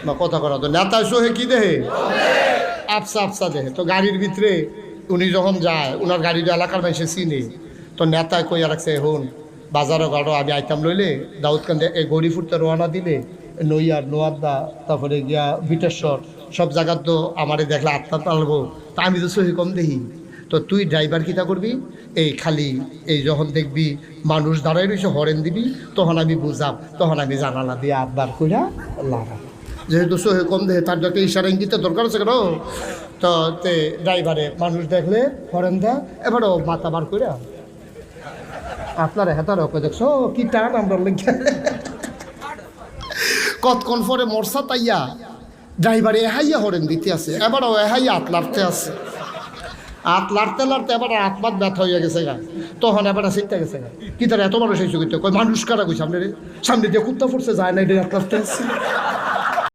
বা কথা করা তো নেতায় সোহে কি দেহে আফসা আফসা দেহে। তো গাড়ির ভিতরে উনি যখন যায় ওনার গাড়ির এলাকার মানুষে চিনে, তো নেতায় কইয়া রাখছে হন বাজারও গাড়ো আমি আইতাম লইলে দাউদকান্দে এই গড়ি ফুটতে রওনা দিলে নইয়ার নোয়ারদা তারপরে গিয়া বিটেশ্বর সব জায়গার তো আমারে দেখলে আত্মা পালবো, তা আমি তো সহি কম দেখি। তো তুই ড্রাইভার কিতা করবি, এই খালি এই যখন দেখবি মানুষ দাঁড়াই রয়েছে হরেন দিবি, তখন আমি বুঝাম, তখন আমি জানালা দিয়ে আবদার কইরা লাগাম। যেহেতু সহি কম দেখে তার যাতে ইশারা ইঙ্গিতের দরকার আছে কেন, তো তে ড্রাইভারে মানুষ দেখলে হরেন দেয়, এবারও মাথা বার করে আপনারা হেতার ওকে দেখছো কি টান আমরা লেগে কতক্ষণ পরে মরসা তাইয়া ড্রাইভারে এহাইয়া হরেন দিতে আছে, এবারও এহাইয়া হাত লাড়তে আছে, হাত লাড়তে লাড়তে এবার হাত পাত ব্যথা হইয়া গেছে গা, তখন এবার শিখতে গেছে গা কি তার এত মানুষ হয়েছে কই মানুষ কারা কইছে সামনে দিয়ে কুত্তা পড়ছে যায় না এটা হাত লাড়তে আসছে।